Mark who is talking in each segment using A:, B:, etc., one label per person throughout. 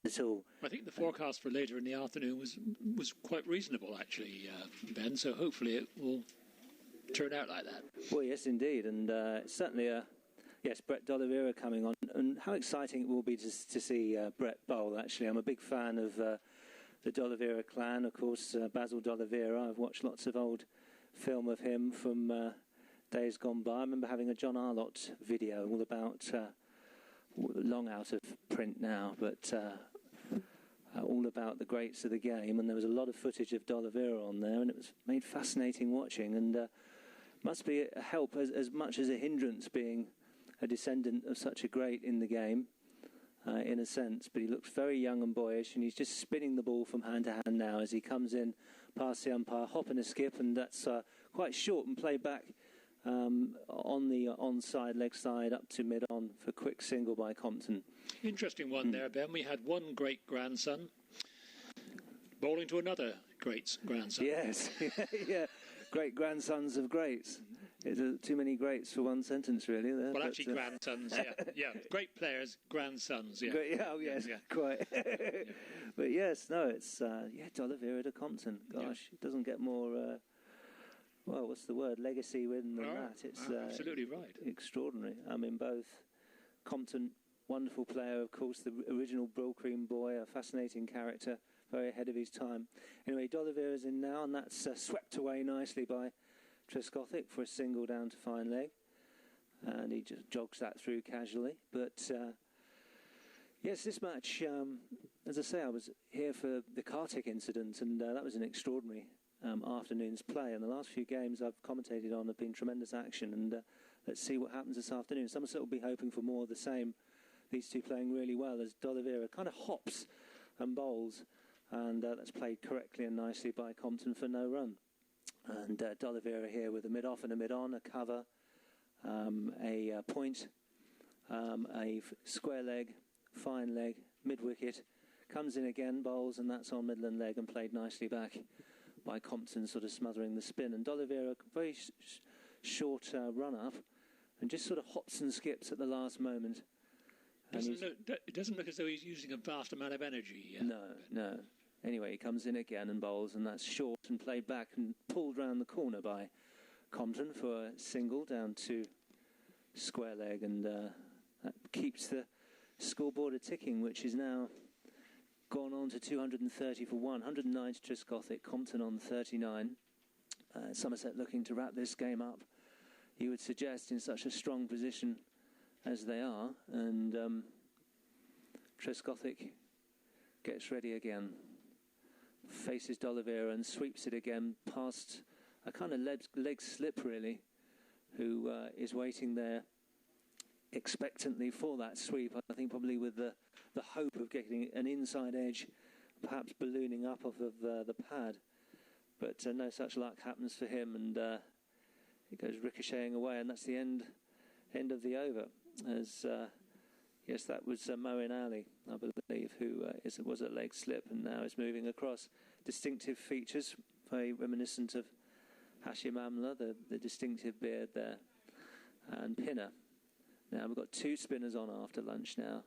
A: at all.
B: I think the forecast for later in the afternoon was quite reasonable, actually, Ben, so hopefully it will turn out like that.
A: Well, yes, indeed, and certainly, yes, Brett D'Oliveira coming on, and how exciting it will be to see Brett bowl, actually. I'm a big fan of the D'Oliveira clan, of course, Basil D'Oliveira. I've watched lots of old film of him from days gone by. I remember having a John Arlott video all about, long out of print now, but all about the greats of the game, and there was a lot of footage of D'Oliveira on there, and it was made fascinating watching, and must be a help as much as a hindrance being a descendant of such a great in the game, in a sense. But he looks very young and boyish, and he's just spinning the ball from hand to hand now as he comes in past the umpire, hop and a skip, and that's quite short and played back on the onside, leg side, up to mid-on for a quick single by Compton.
B: Interesting one there, Ben. We had one great-grandson bowling to another great-grandson.
A: Yes, yeah, great-grandsons of greats. It's too many greats for one sentence, really. There,
B: well, actually, grandsons, yeah. Great players, grandsons, yeah.
A: Great, yes, quite. Yeah. But yes, no, it's, D'Oliveira to Compton. Gosh, it doesn't get more... well, what's the word? Legacy than that. It's
B: absolutely right.
A: Extraordinary. I mean, both Compton, wonderful player, of course, the original Brill Cream boy, a fascinating character, very ahead of his time. Anyway, D'Oliveira's in now, and that's swept away nicely by Trescothick for a single down to fine leg. And he just jogs that through casually. But, yes, this match, as I say, I was here for the Kartik incident, and that was an extraordinary afternoon's play, and the last few games I've commentated on have been tremendous action, and let's see what happens this afternoon. Somerset will be hoping for more of the same. These two playing really well as D'Oliveira kind of hops and bowls, and that's played correctly and nicely by Compton for no run. And D'Oliveira here with a mid-off and a mid-on, a cover, a point, a square leg, fine leg, mid-wicket, comes in again, bowls, and that's on Midland leg and played nicely back by Compton, sort of smothering the spin. And D'Oliveira, very short run-up, and just sort of hops and skips at the last moment.
B: It doesn't look as though he's using a vast amount of energy.
A: No. Anyway, he comes in again and bowls, and that's short and played back and pulled round the corner by Compton for a single down to square leg, and that keeps the scoreboard a-ticking, which is now gone on to 230 for 109 to Trescothick, Compton on 39. Somerset looking to wrap this game up, you would suggest, in such a strong position as they are. And Trescothick gets ready again, faces D'Oliveira and sweeps it again past a kind of leg slip, really, who is waiting there expectantly for that sweep. I think probably with the hope of getting an inside edge, perhaps ballooning up off of the pad. But no such luck happens for him, and it goes ricocheting away, and that's the end of the over. As yes, that was Moeen Ali, I believe, who was a leg slip and now is moving across. Distinctive features, very reminiscent of Hashim Amla, the distinctive beard there, and Pinner. Now we've got two spinners on after lunch now,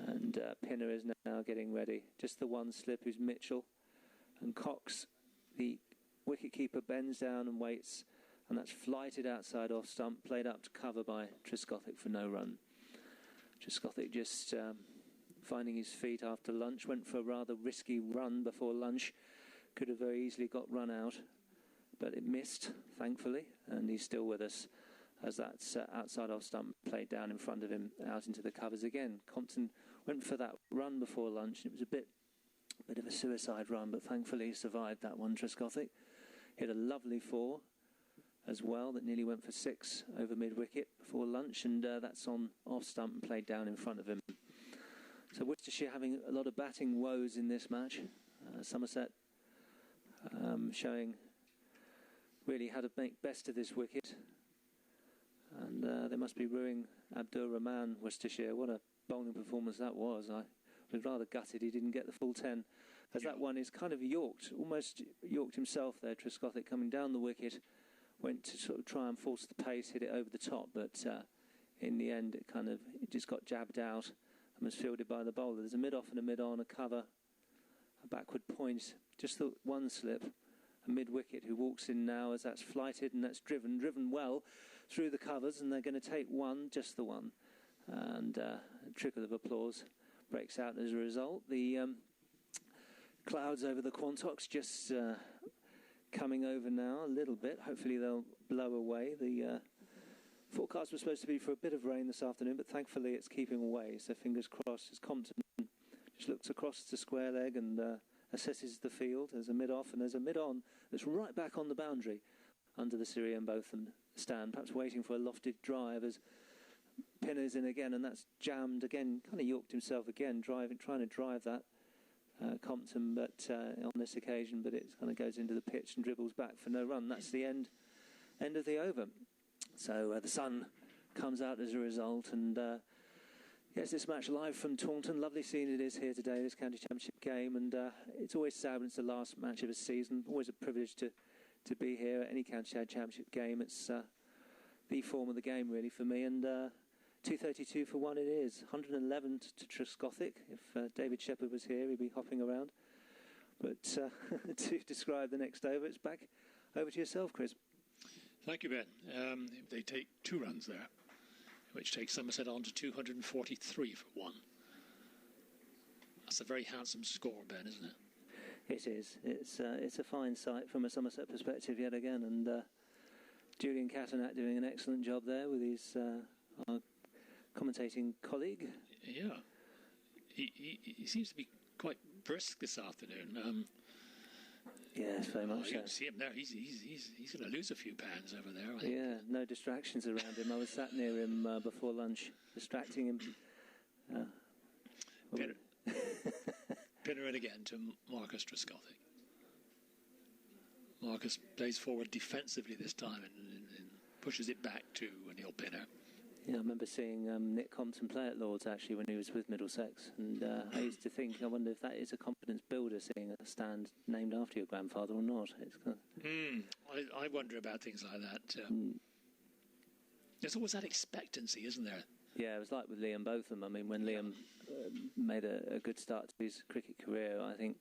A: and Pinner is now getting ready. Just the one slip, who's Mitchell, and Cox, the wicketkeeper, bends down and waits, and that's flighted outside off stump, played up to cover by Trescothick for no run. Trescothick just finding his feet after lunch, went for a rather risky run before lunch, could have very easily got run out, but it missed, thankfully, and he's still with us as that's outside off stump, played down in front of him, out into the covers again. Compton went for that run before lunch, and it was a bit of a suicide run, but thankfully he survived that one. Trescothick hit a lovely four as well that nearly went for six over mid-wicket before lunch, and that's on off stump and played down in front of him. So Worcestershire having a lot of batting woes in this match. Somerset showing really how to make best of this wicket, and they must be ruining Abdur Rahman, Worcestershire. What a bowling performance that was. I was rather gutted he didn't get the full 10, as that one is kind of almost yorked himself there. Trescothick coming down the wicket, went to sort of try and force the pace, hit it over the top, but in the end it just got jabbed out, and was fielded by the bowler. There's a mid-off and a mid-on, a cover, a backward point, just the one slip, a mid-wicket who walks in now as that's flighted and that's driven well through the covers, and they're going to take one, just the one. And a trickle of applause breaks out as a result. The clouds over the Quantocks just coming over now a little bit. Hopefully they'll blow away. The forecast was supposed to be for a bit of rain this afternoon, but thankfully it's keeping away. So fingers crossed as Compton just looks across the square leg and assesses the field. There's a mid-off and there's a mid-on that's right back on the boundary under the Syrian Botham stand, perhaps waiting for a lofted drive as Pinner's in again, and that's jammed again, kind of yorked himself again, trying to drive that Compton, but on this occasion, but it kind of goes into the pitch and dribbles back for no run. That's the end of the over. So the sun comes out as a result, and yes, this match live from Taunton. Lovely scene it is here today, this county championship game, and it's always sad when it's the last match of a season. Always a privilege to be here at any county championship game. It's the form of the game really for me, and 232 for one it is. 111 to Trescothick. If David Shepherd was here, he'd be hopping around. But to describe the next over, it's back over to yourself, Chris.
B: Thank you, Ben. They take 2 runs there, which takes Somerset on to 243 for one. That's a very handsome score, Ben, isn't it?
A: It is. It's a fine sight from a Somerset perspective yet again, and Julian Catanat doing an excellent job there with his our commentating colleague.
B: Yeah, he seems to be quite brisk this afternoon.
A: Yes, very much
B: you
A: so.
B: can see him there. He's going to lose a few pounds over there, I think.
A: Yeah, no distractions around him. I was sat near him before lunch, distracting him.
B: Pinner in again to Marcus Trescothick. Marcus plays forward defensively this time and pushes it back to Neil Pinner.
A: Yeah, I remember seeing Nick Compton play at Lord's actually when he was with Middlesex, and I used to think, I wonder if that is a confidence builder, seeing a stand named after your grandfather or not. It's kind of...
B: I wonder about things like that. There's always that expectancy, isn't there?
A: Yeah, it was like with Liam Botham. I mean, when Liam made a good start to his cricket career, I think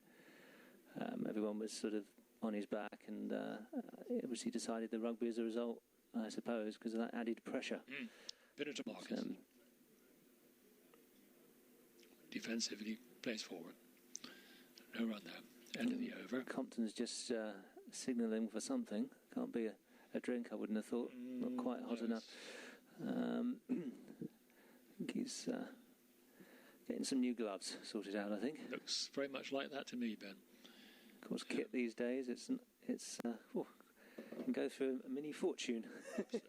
A: everyone was sort of on his back, and he decided the rugby as a result, I suppose, because of that added pressure.
B: Pinner to Marcus. Defensively plays forward. No run there. End of the over.
A: Compton's just signalling for something. Can't be a drink, I wouldn't have thought. Not quite hot enough. I think he's getting some new gloves sorted out, I think.
B: Looks very much like that to me, Ben.
A: Of course, kit these days, it can go through a mini fortune.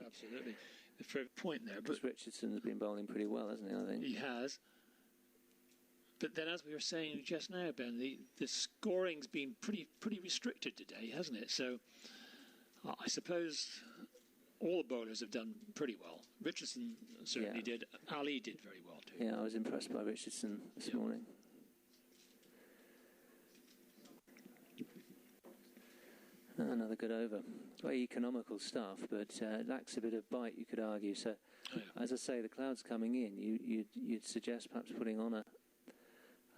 B: Absolutely. The fair point there.
A: But Richardson's been bowling pretty well, hasn't he, I think?
B: He has. But then, as we were saying just now, Ben, the scoring's been pretty restricted today, hasn't it? So I suppose all the bowlers have done pretty well. Richardson certainly did. Ali did very well too.
A: Yeah, I was impressed by Richardson this morning. Another good over. Very economical stuff, but lacks a bit of bite, you could argue. So, as I say, the clouds coming in, you'd suggest perhaps putting on a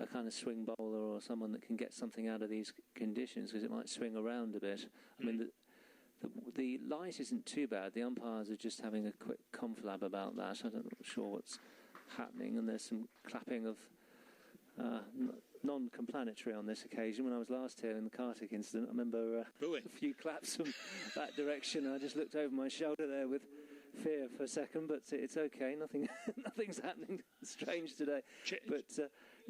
A: kind of swing bowler or someone that can get something out of these conditions, because it might swing around a bit. I mean, the light isn't too bad. The umpires are just having a quick conflab about that. I'm not sure what's happening, and there's some clapping of non-complanetary on this occasion. When I was last here in the Kartik incident, I remember a few claps from that direction. I just looked over my shoulder there with fear for a second, but it's okay. Nothing's happening strange today. But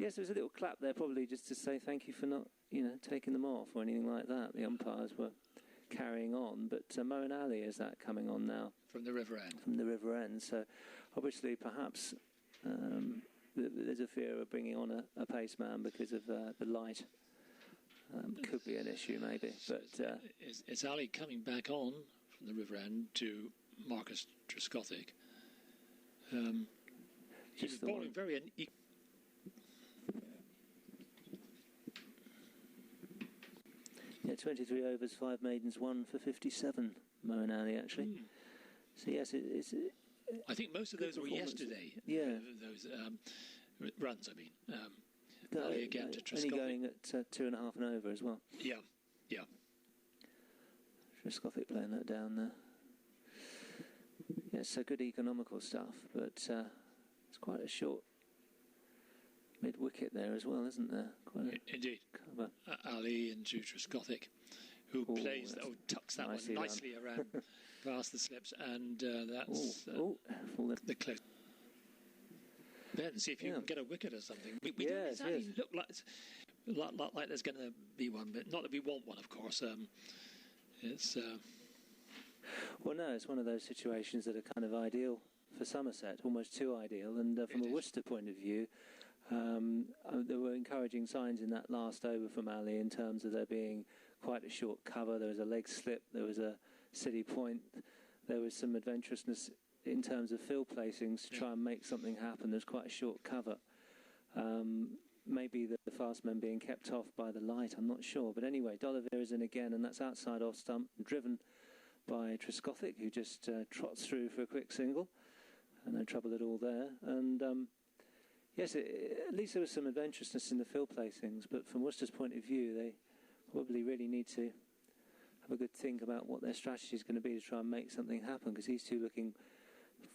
A: yes, there was a little clap there, probably just to say thank you for not, taking them off or anything like that. The umpires were carrying on, but Mo and Ali, is that coming on now?
B: From the River End.
A: From the River End. So obviously, perhaps there's a fear of bringing on a paceman because of the light. Could be an issue, maybe. But
B: is Ali coming back on from the River End to Marcus Trescothick? He's bowling very
A: Yeah, 23 overs, 5 maidens, 1 for 57, Mo and Ali, actually. So, yes, it's
B: I think most of those were yesterday.
A: Yeah.
B: Those runs, I mean. Ali again to Trescothick.
A: Only going at 2.5 and over as well.
B: Yeah.
A: Trescothick playing that down there. Yeah, so good economical stuff, but it's quite a short mid-wicket there as well, isn't there?
B: Indeed.
A: Cover.
B: Ali into Trescothick, who tucks that one nicely around past the slips, and that's the close. Ben, see if you can get a wicket or something. We don't exactly look like there's going to be one, but not that we want one, of course. It's
A: well, no, it's one of those situations that are kind of ideal for Somerset, almost too ideal. And from a Worcester point of view, there were encouraging signs in that last over from Ali in terms of there being quite a short cover. There was a leg slip, there was a city point, there was some adventurousness in terms of field placings to try and make something happen. There's quite a short cover. Maybe the fast men being kept off by the light, I'm not sure. But anyway, D'Oliveira is in again, and that's outside off stump, driven by Trescothick, who just trots through for a quick single. And no trouble at all there. And yes, at least there was some adventurousness in the field placings, but from Worcester's point of view, they probably really need to have a good think about what their strategy is going to be to try and make something happen, because these two looking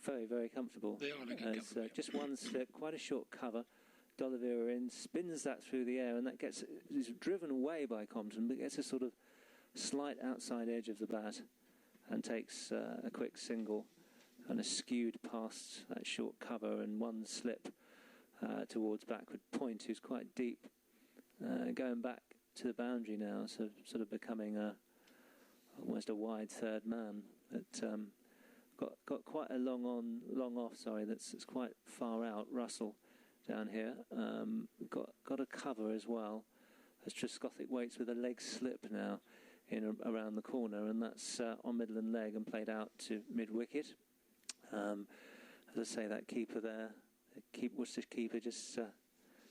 A: very, very comfortable.
B: They are looking comfortable.
A: Just one slip, quite a short cover. D'Oliveira in, spins that through the air, and that is driven away by Compton, but gets a sort of slight outside edge of the bat and takes a quick single, kind of skewed past that short cover, and one slip towards backward point, who's quite deep, going back to the boundary now, so sort of becoming almost a wide third man. But got quite a long off. That's quite far out. Russell down here, got a cover as well, as Trescothick waits with a leg slip now in around the corner, and that's on middle and leg and played out to mid wicket. As I say, that keeper there, Worcester's keeper, just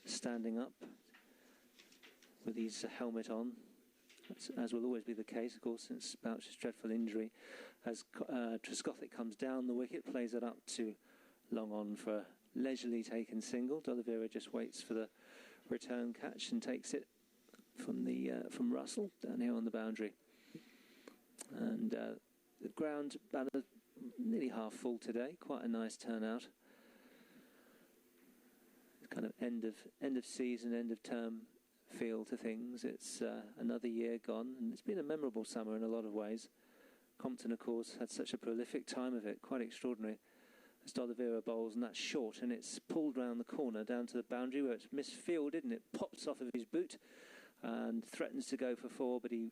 A: standing up with his helmet on, as will always be the case, of course, since Boucher's dreadful injury. As Trescothick comes down the wicket, plays it up to long on for a leisurely taken single. D'Oliveira just waits for the return catch and takes it from Russell down here on the boundary. And the ground about nearly half full today. Quite a nice turnout. Kind of end of season, end of term feel to things. It's another year gone, and it's been a memorable summer in a lot of ways. Compton, of course, had such a prolific time of it, quite extraordinary. As D'Oliveira bowls, and that's short, and it's pulled round the corner down to the boundary where it's misfielded, and it pops off of his boot and threatens to go for 4, but he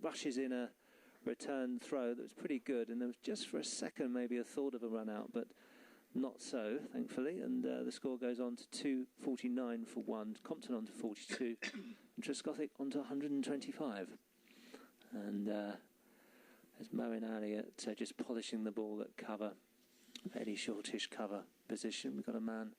A: rushes in a return throw that was pretty good, and there was just for a second maybe a thought of a run out, but not so, thankfully, and the score goes on to 249 for 1, Compton on to 42, and Trescothick on to 125. And there's Moeen Ali just polishing the ball at cover, fairly shortish cover position. We've got a man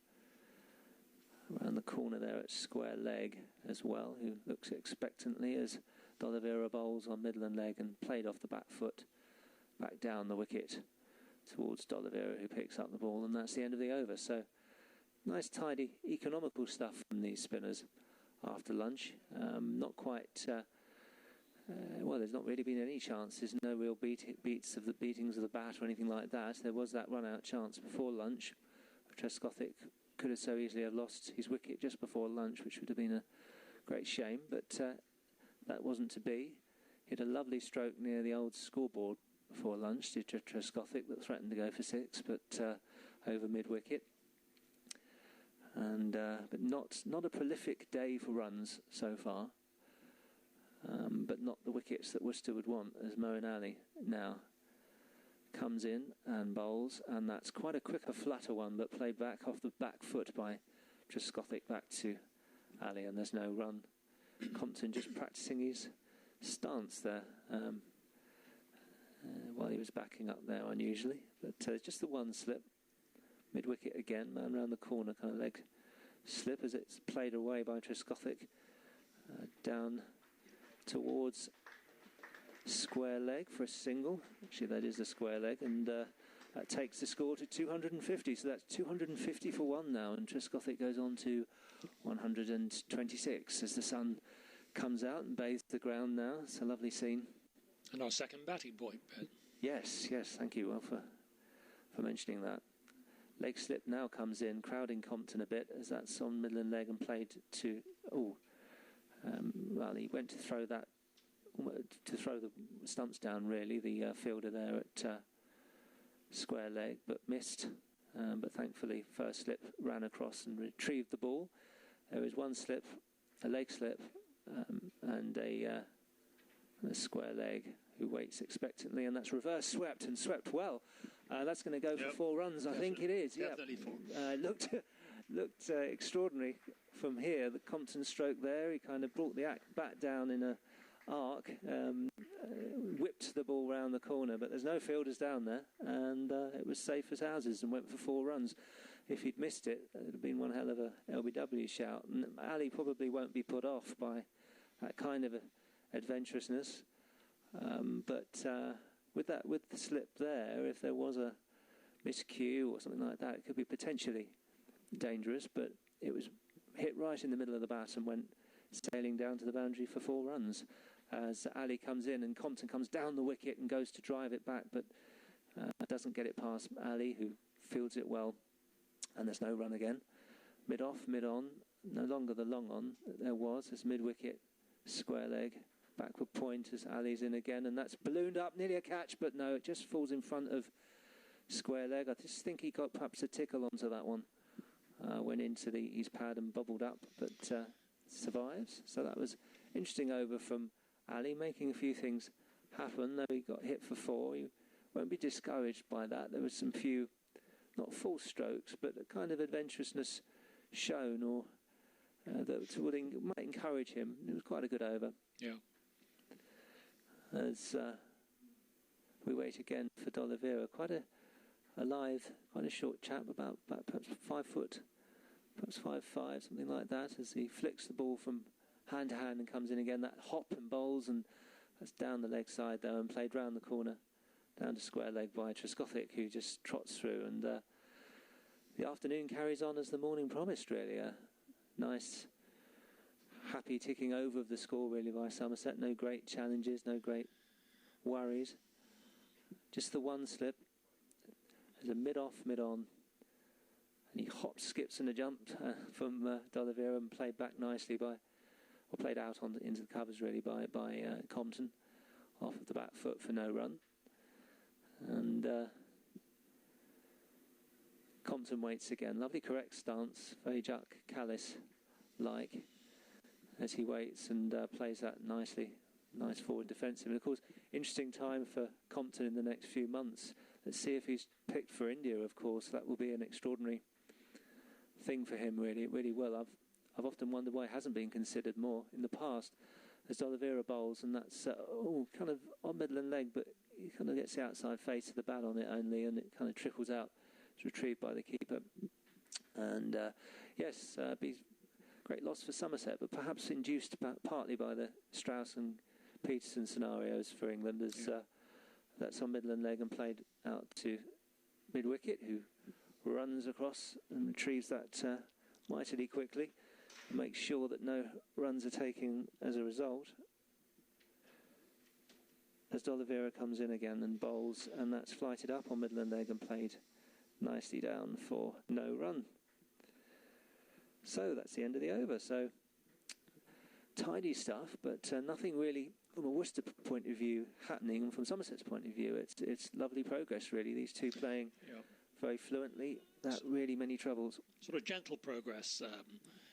A: around the corner there at square leg as well, who looks expectantly as D'Oliveira bowls on middle and leg and played off the back foot back down the wicket towards D'Oliveira, who picks up the ball, and that's the end of the over. So nice, tidy, economical stuff from these spinners after lunch. Not quite well, there's not really been any chances, no real beatings of the bat or anything like that. There was that run out chance before lunch. Trescothick could have so easily have lost his wicket just before lunch, which would have been a great shame, but that wasn't to be. Hit a lovely stroke near the old scoreboard before lunch, did Trescothick, that threatened to go for 6, but over mid-wicket. And but not a prolific day for runs so far, but not the wickets that Worcester would want, as Moeen Ali now comes in and bowls, and that's quite a quicker, flatter one, but played back off the back foot by Trescothick back to Ali, and there's no run. Compton just practicing his stance there while he was backing up there unusually, but just the one slip. Mid-wicket again, man round the corner, kind of leg slip as it's played away by Trescothick down towards square leg for a single. Actually, that is the square leg, and That takes the score to 250. So that's 250 for one now. And Trescothick goes on to 126 as the sun comes out and bathes the ground now. It's a lovely scene.
B: And our second batting point, Ben.
A: Yes, thank you, Will, for mentioning that. Leg slip now comes in, crowding Compton a bit as that's on middle and leg and played to... well, he went to throw the stumps down, really, the fielder there at square leg, but missed. But thankfully, first slip ran across and retrieved the ball. There was one slip, a leg slip, and a square leg who waits expectantly, and that's reverse swept and swept well. That's going to go for 4 runs, I think it is.
B: Definitely 4.
A: Looked extraordinary from here. The Compton stroke there, he kind of brought the bat down in a arc, whipped the ball round the corner, but there's no fielders down there, and it was safe as houses and went for 4 runs. If he'd missed it, it would have been one hell of a LBW shout. And Ali probably won't be put off by that kind of adventurousness. But with the slip there, if there was a miscue or something like that, it could be potentially dangerous. But it was hit right in the middle of the bat and went sailing down to the boundary for 4 runs. As Ali comes in and Compton comes down the wicket and goes to drive it back, but doesn't get it past Ali, who fields it well. And there's no run again. Mid off, mid on, no longer the long on. There was as mid wicket, square leg. Backward point as Ali's in again, and that's ballooned up, nearly a catch, but no, it just falls in front of square leg. I just think he got perhaps a tickle onto that one. Went into his pad and bubbled up, but survives. So that was interesting over from Ali, making a few things happen. Though he got hit for 4, he won't be discouraged by that. There was some few, not false strokes, but a kind of adventurousness shown, or that might encourage him. It was quite a good over.
B: Yeah.
A: As we wait again for D'Oliveira, quite a lithe, quite a short chap, about perhaps 5 foot, perhaps 5'5", something like that, as he flicks the ball from hand to hand and comes in again. That hop and bowls, and that's down the leg side though, and played round the corner, down to square leg by Trescothick, who just trots through. And the afternoon carries on as the morning promised, really. A nice, happy ticking over of the score, really, by Somerset. No great challenges, no great worries. Just the one slip. There's a mid-off, mid-on. And he hopped, skips and a jumped from D'Oliveira and played back nicely played out into the covers, really, by Compton. Off of the back foot for no run. And Compton waits again. Lovely correct stance, very Jack Callis-like, as he waits and plays that nicely. Nice forward defensive. And of course, interesting time for Compton in the next few months. Let's see if he's picked for India, of course. That will be an extraordinary thing for him, really. It really will. I've often wondered why it hasn't been considered more in the past as D'Oliveira bowls, and that's kind of on middle and leg, but he kind of gets the outside face of the bat on it only, and it kind of trickles out. It's retrieved by the keeper. And yes, be great loss for Somerset, but perhaps induced partly by the Strauss and Peterson scenarios for England, as that's on middle and leg and played out to mid-wicket, who runs across and retrieves that mightily quickly, and makes sure that no runs are taken as a result. As D'Oliveira comes in again and bowls, and that's flighted up on middle and leg and played nicely down for no run. So that's the end of the over. So tidy stuff, but nothing really from a Worcester point of view happening, and from Somerset's point of view, it's lovely progress, really. These two playing very fluently, without really many troubles.
B: Sort of gentle progress,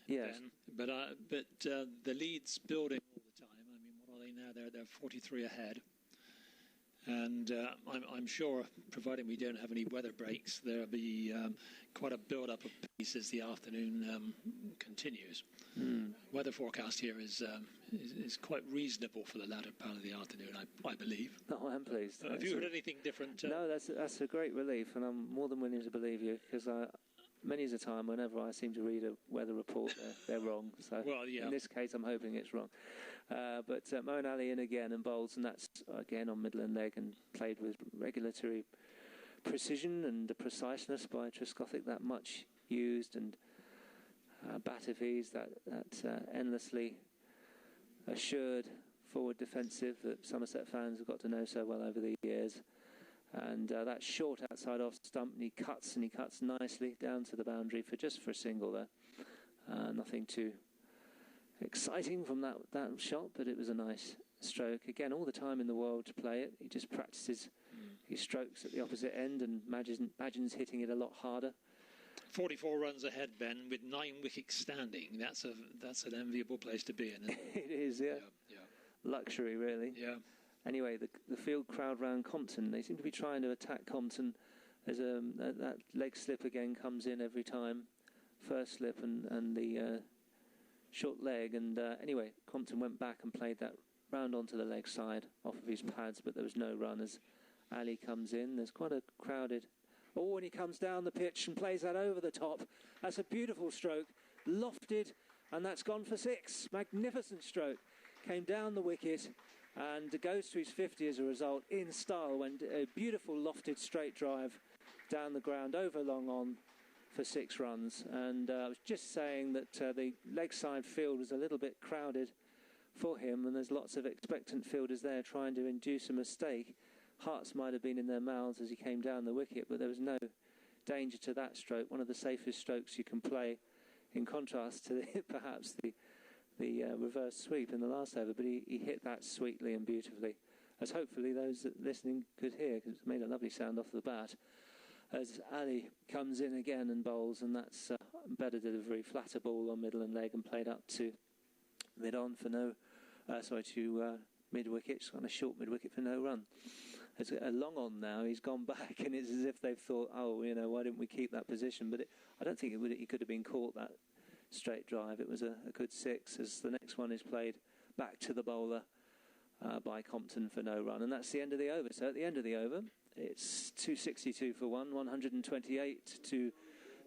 A: yes.
B: Ben, but the lead's building all the time. I mean, what are they now? They're 43 ahead. And I'm sure, providing we don't have any weather breaks, there'll be quite a build-up of pace as the afternoon continues. Weather forecast here is quite reasonable for the latter part of the afternoon, I believe.
A: Oh, I'm pleased.
B: Have you heard anything different?
A: No, that's a great relief, and I'm more than willing to believe you, because many a time, whenever I seem to read a weather report, they're wrong. So in this case, I'm hoping it's wrong. But Moeen Ali in again and bowls, and that's again on middle and leg and played with regulatory precision and the preciseness by Trescothick, that much used, and Batterfies, that endlessly assured forward defensive that Somerset fans have got to know so well over the years. And that short outside off stump, and he cuts nicely down to the boundary for a single there. Nothing too exciting from that shot, but it was a nice stroke. Again, all the time in the world to play it. He just practices his strokes at the opposite end and imagines hitting it a lot harder.
B: 44 runs ahead, Ben, with 9 wickets standing. That's an enviable place to be in, isn't it?
A: It is, yeah. Luxury, really.
B: Yeah.
A: Anyway, the field crowd round Compton, they seem to be trying to attack Compton. There's that leg slip again comes in every time. First slip and the short leg. And anyway, Compton went back and played that round onto the leg side off of his pads, but there was no run as Ali comes in. There's quite a crowded... Oh, and he comes down the pitch and plays that over the top. That's a beautiful stroke. Lofted, and that's gone for 6. Magnificent stroke. Came down the wicket and goes to his 50 as a result in style. Went a beautiful lofted straight drive down the ground over long on for 6 runs. And I was just saying that the leg side field was a little bit crowded for him, and there's lots of expectant fielders there trying to induce a mistake. Hearts might have been in their mouths as he came down the wicket, but there was no danger to that stroke. One of the safest strokes you can play, in contrast to perhaps the reverse sweep in the last over. But he hit that sweetly and beautifully, as hopefully those that listening could hear, because it made a lovely sound off the bat. As Ali comes in again and bowls, and that's better delivery, flatter ball on middle and leg, and played up to mid-on for to mid-wicket, just on a short mid-wicket for no run. It's a long on now. He's gone back, and it's as if they've thought, why didn't we keep that position? But I don't think he could have been caught that straight drive. It was a good 6, as the next one is played back to the bowler by Compton for no run, and that's the end of the over. So at the end of the over, it's 262 for 1, 128 to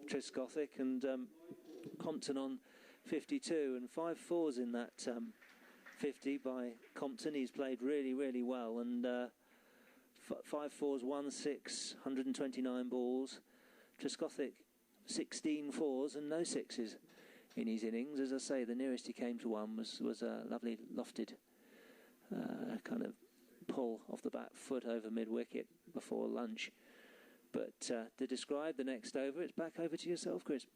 A: Trescothick, and Compton on 52, and 5 fours in that 50 by Compton. He's played really, really well, and 5 fours, 1 6, 129 balls. Trescothick 16 fours and no 6s in his innings. As I say, the nearest he came to one was a lovely lofted kind of pull off the back foot over mid-wicket before lunch. But to describe the next over, it's back over to yourself, Chris.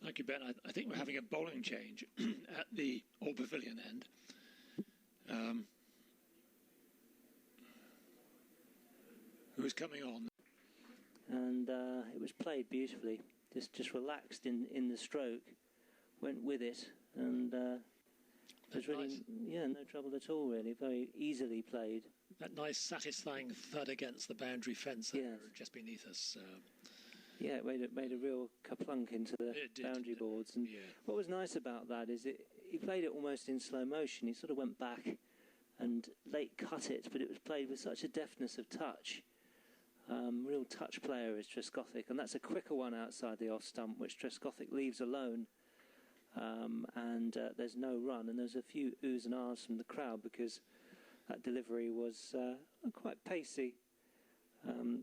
B: Thank you, Ben. I think we're having a bowling change at the All Pavilion end. Who's coming on?
A: And it was played beautifully. Just relaxed in the stroke, went with it, and was really no trouble at all. Really, very easily played.
B: That nice, satisfying thud against the boundary fence there, just beneath us.
A: Yeah, it made a real kaplunk into the boundary boards. And what was nice about that is he played it almost in slow motion. He sort of went back and late cut it, but it was played with such a deftness of touch. Real touch player is Trescothick, and that's a quicker one outside the off stump, which Trescothick leaves alone. And there's no run, and there's a few oohs and ahs from the crowd because that delivery was quite pacey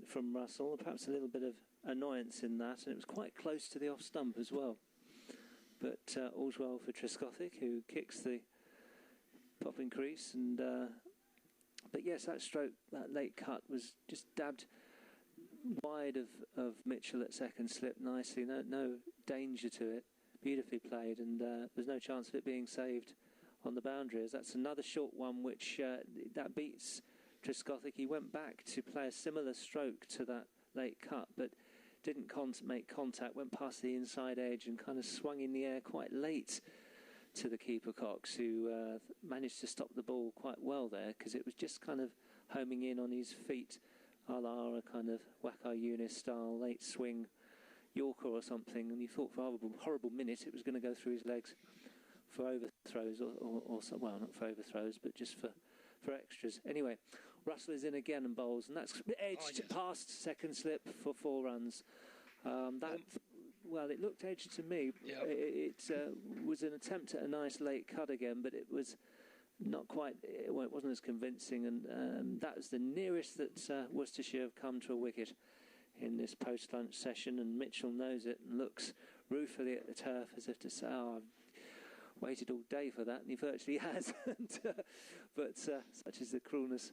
A: from Russell, perhaps a little bit of annoyance in that, and it was quite close to the off stump as well. But all's well for Trescothick, who kicks the popping crease, and but yes, that stroke, that late cut was just dabbed wide of Mitchell at second slip nicely. No danger to it. Beautifully played, and there's no chance of it being saved on the boundaries. That's another short one which that beats Trescothick. He went back to play a similar stroke to that late cut, but didn't make contact, went past the inside edge and kind of swung in the air quite late to the keeper Cox, who managed to stop the ball quite well there, because it was just kind of homing in on his feet, a la a kind of Wakar Yunis style late swing Yorker or something, and you thought for a horrible minute it was going to go through his legs for overthrows, or well, not for overthrows, but just for extras. Anyway, Russell is in again and bowls, and that's edged past second slip for 4 runs. Well, it looked edged to me.
B: Yep.
A: It was an attempt at a nice late cut again, but it was not quite, it wasn't as convincing, and that was the nearest that Worcestershire have come to a wicket in this post-lunch session, and Mitchell knows it and looks ruefully at the turf as if to say, oh, I've waited all day for that, and he virtually has. But such is the cruelness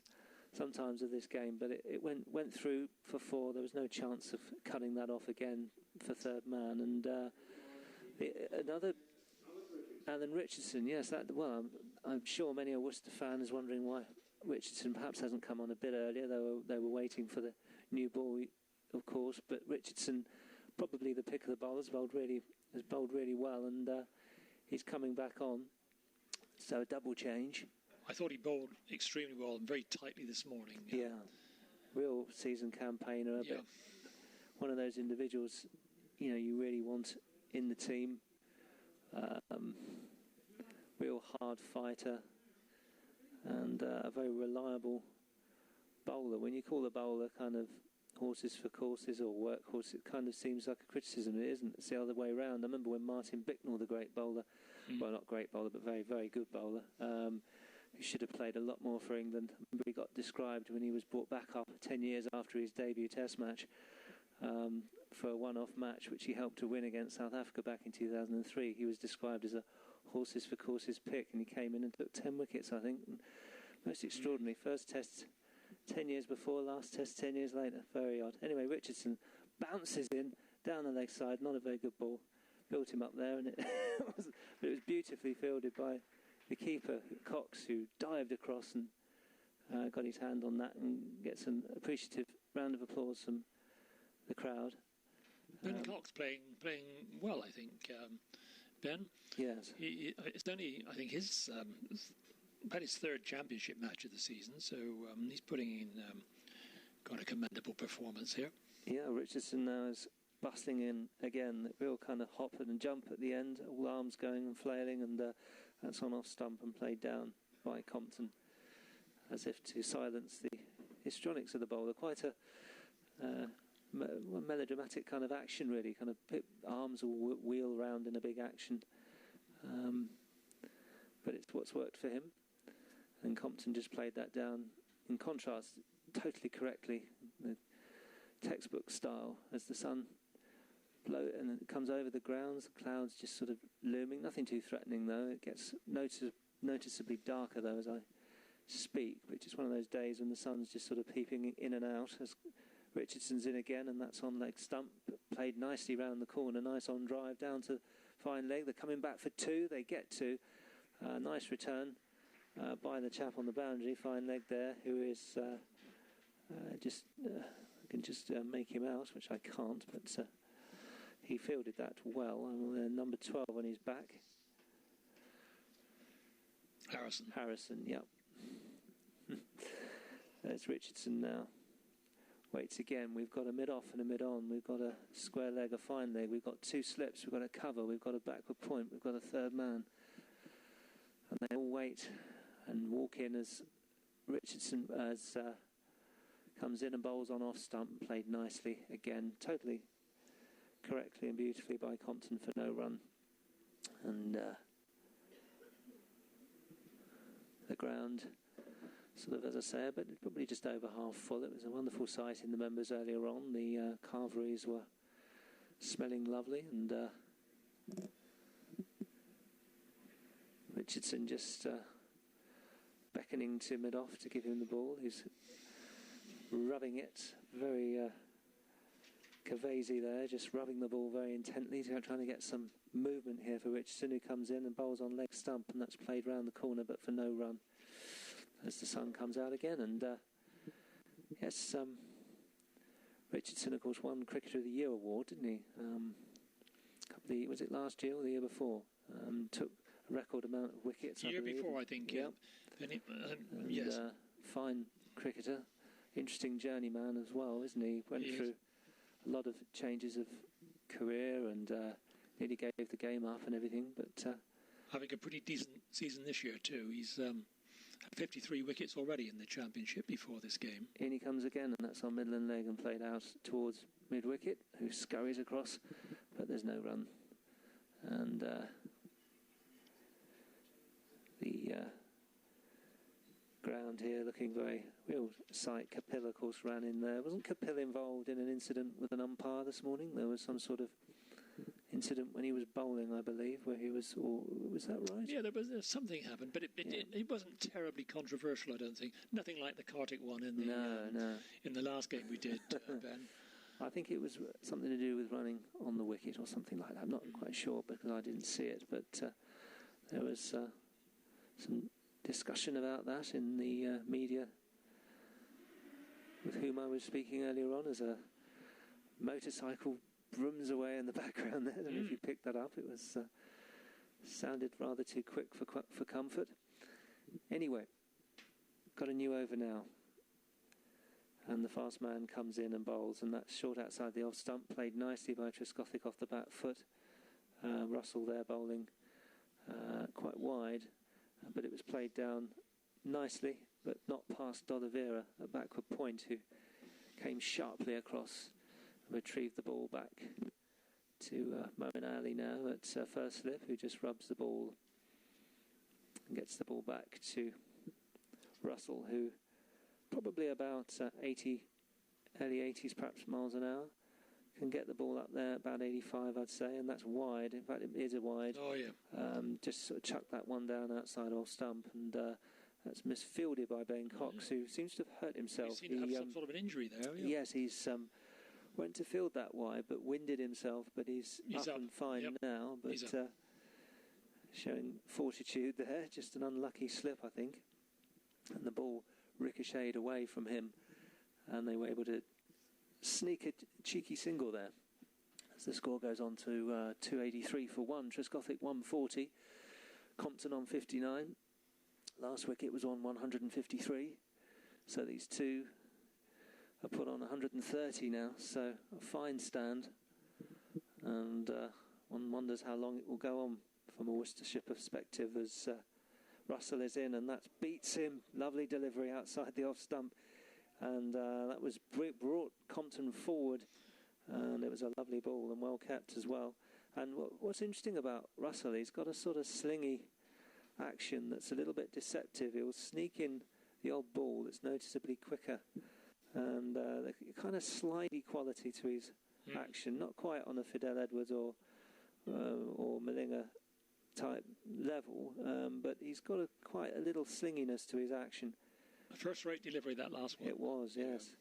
A: sometimes of this game. But it went through for 4. There was no chance of cutting that off again for third man. And another Alan Richardson, yes, I'm sure many a Worcester fan is wondering why Richardson perhaps hasn't come on a bit earlier. They were waiting for the new ball, of course, but Richardson, probably the pick of the bowlers, has bowled really well, and he's coming back on. So a double change.
B: I thought he bowled extremely well and very tightly this morning.
A: Yeah, real seasoned campaigner.
B: Yeah.
A: But one of those individuals, you really want in the team. Real hard fighter and a very reliable bowler. When you call a bowler kind of horses for courses or workhorse, it kind of seems like a criticism. It isn't. It's the other way around. I remember when Martin Bicknell, the great bowler, well, not great bowler, but very, very good bowler, who should have played a lot more for England. I remember he got described when he was brought back up 10 years after his debut Test match for a one-off match, which he helped to win against South Africa back in 2003. He was described as a horses for courses pick, and he came in and took 10 wickets, I think. Most extraordinary. First Test 10 years before, last Test 10 years later. Very odd. Anyway, Richardson bounces in down the leg side. Not a very good ball. Built him up there, and it was beautifully fielded by the keeper, Cox, who dived across and got his hand on that and gets an appreciative round of applause from the crowd.
B: Ben Cox playing well, I think. Ben?
A: Yes.
B: It's only, I think, about his third championship match of the season, so he's putting in quite a commendable performance here. Yeah,
A: Richardson now is bustling in again, real kind of hop and jump at the end, all arms going and flailing, and that's on off stump and played down by Compton as if to silence the histrionics of the bowler. Quite a melodramatic kind of action, really, kind of arms will wheel round in a big action, but it's what's worked for him, and Compton just played that down in contrast totally correctly, the textbook style, as the sun and it comes over the grounds, the clouds just sort of looming, nothing too threatening though. It gets noticeably darker though as I speak, which is one of those days when the sun's just sort of peeping in and out. As Richardson's in again, and that's on leg stump, played nicely round the corner, nice on drive down to fine leg. They're coming back for 2, they get 2. Nice return by the chap on the boundary, fine leg there, who is I can just make him out, which I can't, but he fielded that well. Number 12 on his back. Harrison, yep. There's Richardson now. Waits again. We've got a mid-off and a mid-on. We've got a square leg, a fine leg. We've got 2 slips. We've got a cover. We've got a backward point. We've got a third man. And they all wait and walk in as Richardson comes in and bowls on off stump. Played nicely again. Totally correctly and beautifully by Compton for no run. And the ground, sort of, as I say, but probably just over half full. It was a wonderful sight in the members earlier on. The carveries were smelling lovely, and Richardson just beckoning to mid-off to give him the ball. He's rubbing it very Cavesi there, just rubbing the ball very intently, trying to get some movement here for Richardson, who comes in and bowls on leg stump, and that's played round the corner but for no run as the sun comes out again. And yes, Richardson, of course, won Cricketer of the Year award, didn't he? Was it last year or the year before? Took a record amount of wickets.
B: Year before, I think.
A: Yeah.
B: Yes.
A: Fine cricketer, interesting journeyman as well, isn't he? Went through a lot of changes of career and nearly gave the game up and everything, but
B: having a pretty decent season this year too. He's had 53 wickets already in the championship before this game.
A: In he comes again, and that's on Midland leg and played out towards mid-wicket, who scurries across, but there's no run. And the background here, looking very real sight. Capil, of course, ran in there. Wasn't Capil involved in an incident with an umpire this morning? There was some sort of incident when he was bowling, I believe, where he was, or was that right?
B: Yeah, there was something happened, but it wasn't terribly controversial, I don't think. Nothing like the Kartik one in the last game we did, Ben.
A: I think it was something to do with running on the wicket or something like that. I'm not quite sure because I didn't see it, but there was some discussion about that in the media with whom I was speaking earlier on, as a motorcycle brooms away in the background there. I don't know if you picked that up. It was sounded rather too quick for comfort. Anyway, got a new over now. And the fast man comes in and bowls, and that's short outside the off stump, played nicely by Trescothick off the back foot. Russell there bowling quite wide, but it was played down nicely, but not past D'Oliveira at backward point, who came sharply across and retrieved the ball back to Moeen Ali now at first slip, who just rubs the ball and gets the ball back to Russell, who probably about 80, early 80s perhaps miles an hour, can get the ball up there about 85, I'd say, and that's wide. In fact, it is a wide.
B: Oh, yeah.
A: Just sort of chucked that one down outside off stump, and that's misfielded by Ben Cox, who seems to have hurt himself.
B: He seemed to have some sort of an injury there. Yeah.
A: Yes, he's went to field that wide, but winded himself, but he's up and fine now, but showing fortitude there. Just an unlucky slip, I think, and the ball ricocheted away from him, and they were able to sneak a cheeky single there as the score goes on to 283 for 1. Trescothick 140, Compton on 59. Last wicket was on 153, so these two are put on 130 now, so a fine stand, and one wonders how long it will go on from a Worcestershire perspective as Russell is in, and that beats him. Lovely delivery outside the off stump, and that was brought Compton forward, and it was a lovely ball and well kept as well. And what's interesting about Russell, he's got a sort of slingy action that's a little bit deceptive. He'll sneak in the odd ball that's noticeably quicker, and the kind of slidey quality to his action, not quite on a Fidel Edwards or Malinga type level, but he's got quite a little slinginess to his action.
B: A first-rate delivery, that last one.
A: It was, yes.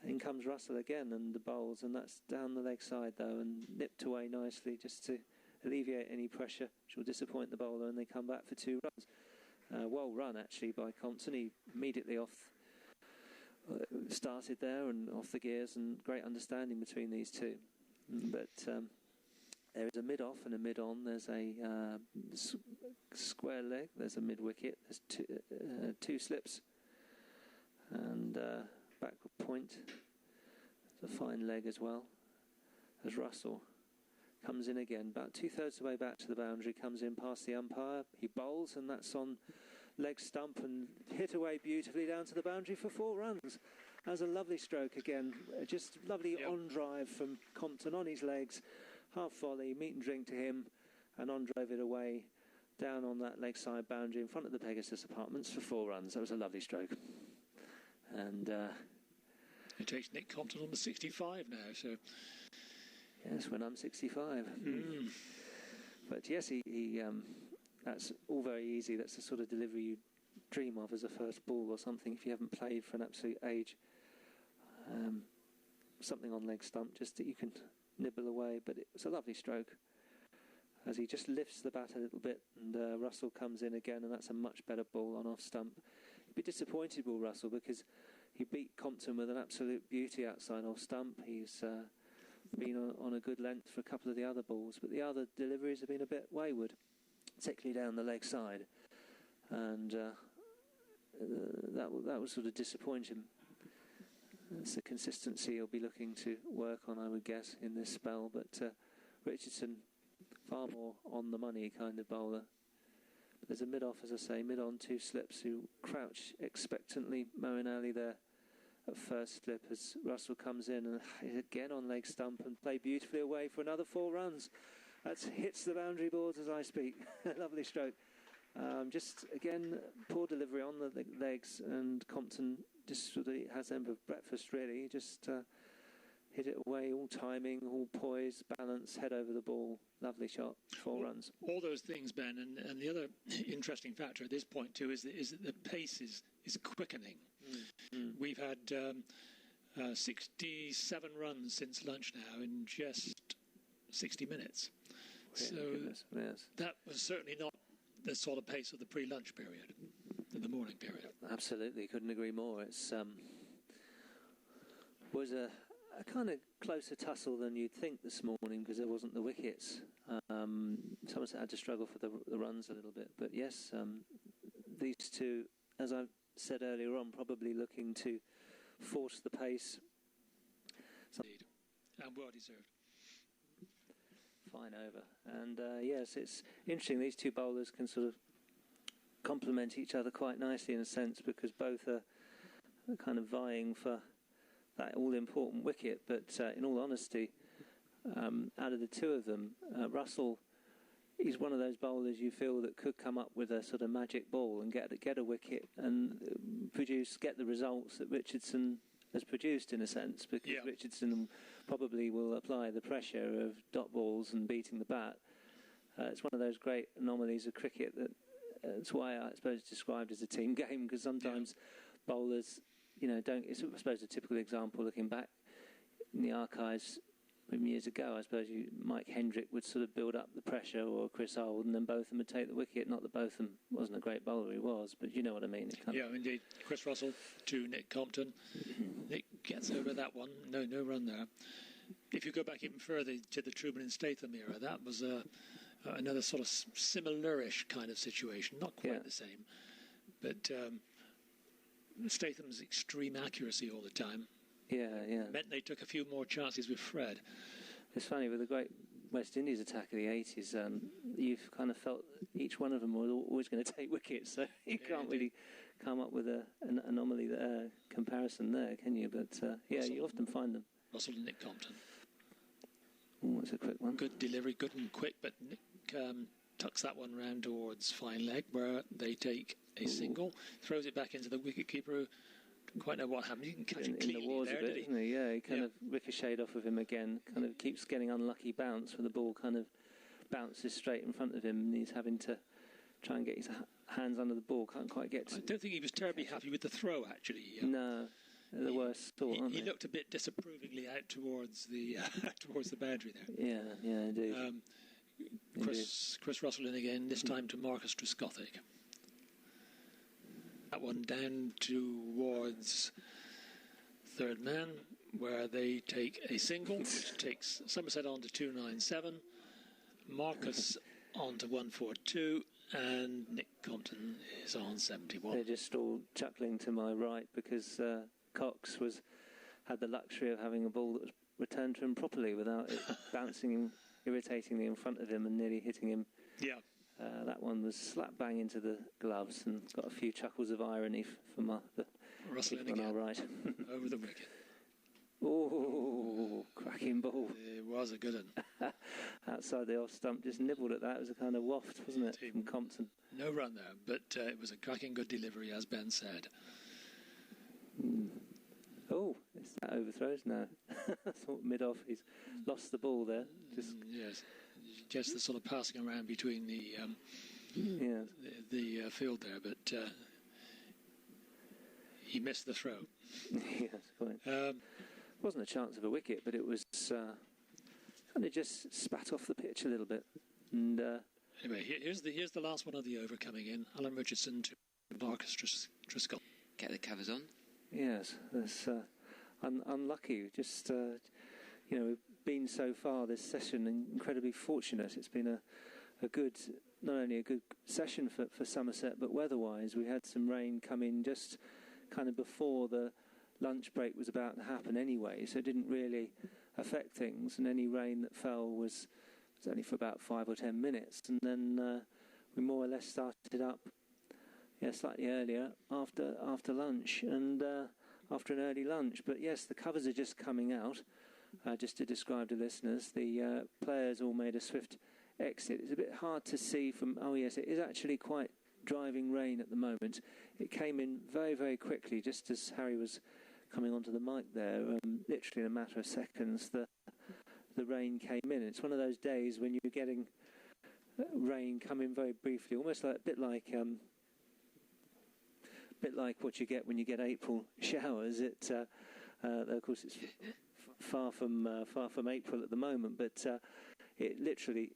A: Yeah. In comes Russell again and the bowls, and that's down the leg side though, and nipped away nicely just to alleviate any pressure which will disappoint the bowler, and they come back for 2 runs. Well run actually by Compton. He immediately started there and off the gears, and great understanding between these two. But there is a mid-off and a mid-on. There's a square leg. There's a mid-wicket. There's two slips. And backward point. There's a fine leg as well. As Russell comes in again, about 2/3 of the way back to the boundary, comes in past the umpire. He bowls, and that's on leg stump and hit away beautifully down to the boundary for 4 runs. That was a lovely stroke again. Just lovely on drive from Compton on his legs. Half volley, meat and drink to him, and on drove it away down on that leg side boundary in front of the Pegasus Apartments for 4 runs. That was a lovely stroke. And
B: it takes Nick Compton on the 65 now, so
A: yes, when I'm 65. But yes, he that's all very easy. That's the sort of delivery you dream of as a first ball or something if you haven't played for an absolute age. Something on leg stump just that you can nibble away, but it was a lovely stroke as he just lifts the bat a little bit, and Russell comes in again, and that's a much better ball on off stump. He'd be disappointed with Russell because he beat Compton with an absolute beauty outside off stump. He's been on a good length for a couple of the other balls, but the other deliveries have been a bit wayward, particularly down the leg side, and that would sort of disappoint him. It's the consistency he'll be looking to work on, I would guess, in this spell. But Richardson, far more on the money kind of bowler. But there's a mid-off, as I say, mid-on 2 slips who crouch expectantly. Moeen Ali there at first slip as Russell comes in and again on leg stump and play beautifully away for another 4 runs. That hits the boundary boards as I speak. Lovely stroke. Just again, poor delivery on the legs, and Compton just sort of has them for breakfast really. Just hit it away, all timing, all poise, balance, head over the ball. Lovely shot, 4 runs.
B: All those things, Ben, and the other interesting factor at this point too is that the pace is quickening. We've had 67 runs since lunch now in just 60 minutes. So
A: yes.
B: That was certainly not the sort of pace of the pre-lunch period, the morning period.
A: Absolutely, couldn't agree more. It's was a kind of closer tussle than you'd think this morning because there wasn't the wickets. Somerset had to struggle for the runs a little bit, but yes, these two, as I said earlier on, probably looking to force the pace.
B: Indeed, and well deserved.
A: Fine over. And yes, it's interesting. These two bowlers can sort of complement each other quite nicely in a sense because both are kind of vying for that all-important wicket. But in all honesty, out of the two of them, Russell, he's one of those bowlers you feel that could come up with a sort of magic ball and get a wicket and get the results that Richardson has produced in a sense, because Richardson probably will apply the pressure of dot balls and beating the bat. It's one of those great anomalies of cricket that's why I suppose it's described as a team game, because sometimes bowlers, don't. It's I suppose a typical example looking back in the archives from years ago. I suppose Mike Hendrick would sort of build up the pressure, or Chris Old, and then both of them would take the wicket. Not that both of them wasn't a great bowler, he was, but you know what I mean.
B: Indeed. Chris Russell to Nick Compton. Nick gets over that one. No run there. If you go back even further to the Truman and Statham era, that was another sort of similar-ish kind of situation. Not quite the same, but Statham's extreme accuracy all the time. Meant they took a few more chances with Fred.
A: It's funny, with the great West Indies attack of the 80s, you've kind of felt each one of them was always going to take wickets, so you can't really come up with an anomaly comparison there, can you? But you often find them.
B: Russell and Nick Compton.
A: Oh, that's a quick one.
B: Good delivery, good and quick, but Nick tucks that one round towards fine leg, where they take a single, throws it back into the wicketkeeper, who didn't quite know what happened. He didn't catch it cleanly
A: in the wars
B: there,
A: a bit,
B: did he?
A: Isn't he? Yeah, he kind of ricocheted off of him again, kind of keeps getting unlucky bounce where the ball kind of bounces straight in front of him, and he's having to try and get his hands under the ball, can't quite get to.
B: I don't think he was terribly happy with the throw, actually.
A: No, the worst sort, aren't
B: he
A: they?
B: looked a bit disapprovingly out towards the towards the boundary there.
A: Yeah, indeed.
B: Chris Russell in again, this time to Marcus Trescothick. That one down towards third man, where they take a single, which takes Somerset on to 297, Marcus on to 142, and Nick Compton is on 71.
A: They're just all chuckling to my right because Cox had the luxury of having a ball that was returned to him properly without it bouncing him irritatingly in front of him and nearly hitting him. That one was slap bang into the gloves and got a few chuckles of irony from the
B: Russell
A: on our right.
B: Over the wicket.
A: Oh, cracking ball.
B: It was a good one.
A: Outside the off stump, just nibbled at that. It was a kind of waft, wasn't it, from Compton?
B: No run there, but it was a cracking good delivery, as Ben said.
A: Oh, it's that overthrows now. I thought mid-off he's lost the ball there.
B: Yes, just the sort of passing around between the field there, but he missed the throw.
A: Yes, quite. Wasn't a chance of a wicket, but it was kind of just spat off the pitch a little bit. And
B: anyway, here's the last one of the over coming in. Alan Richardson to Marcus Driscoll.
C: Get the covers on.
A: Yes, that's unlucky. Just we've been so far this session incredibly fortunate. It's been a good, not only a good session for Somerset, but weather-wise, we had some rain come in just kind of before the lunch break was about to happen anyway, so it didn't really affect things. And any rain that fell was only for about 5 or 10 minutes, and then we more or less started up slightly earlier after lunch and after an early lunch. But yes, the covers are just coming out. Just to describe to listeners, the players all made a swift exit. It's a bit hard to see from. Oh yes, it is actually quite driving rain at the moment. It came in very, very quickly, just as Harry was coming onto the mic there. Literally in a matter of seconds, the rain came in. It's one of those days when you're getting rain come in very briefly, almost like a bit like what you get when you get April showers. Of course, it's far from April at the moment, but it literally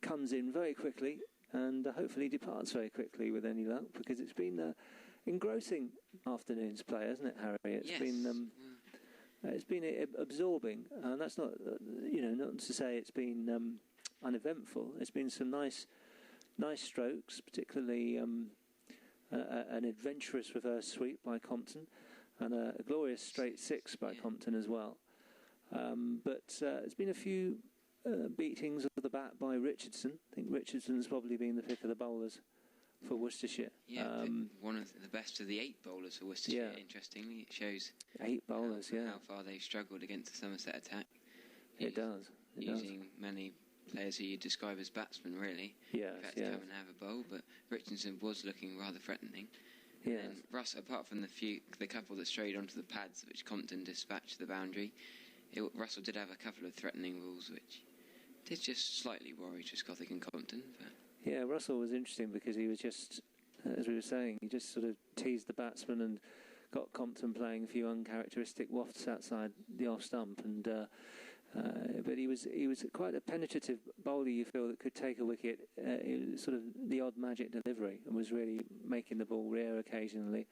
A: comes in very quickly and hopefully departs very quickly with any luck, because it's been engrossing afternoon's play, hasn't it, Harry? It's been absorbing, and that's not not to say it's been uneventful. There's been some nice strokes, particularly an adventurous reverse sweep by Compton, and a glorious straight six by Compton as well. But there's been a few beatings of the bat by Richardson. I think Richardson's probably been the pick of the bowlers for Worcestershire.
C: Yeah, one of the best of the 8 bowlers for Worcestershire, interestingly. It shows
A: 8 bowlers,
C: how far they've struggled against the Somerset attack.
A: It does.
C: Using many players who you describe as batsmen, really.
A: Yes,
C: to come and have a bowl, but Richardson was looking rather threatening.
A: Yes.
C: And Russ, apart from the couple that strayed onto the pads, which Compton dispatched to the boundary, Russell did have a couple of threatening rules, which did just slightly worry Trescothick and Compton. But
A: yeah, Russell was interesting because he was just, as we were saying, he just sort of teased the batsman and got Compton playing a few uncharacteristic wafts outside the off stump, and but he was quite a penetrative bowler, you feel, that could take a wicket. It was sort of the odd magic delivery, and was really making the ball rear occasionally.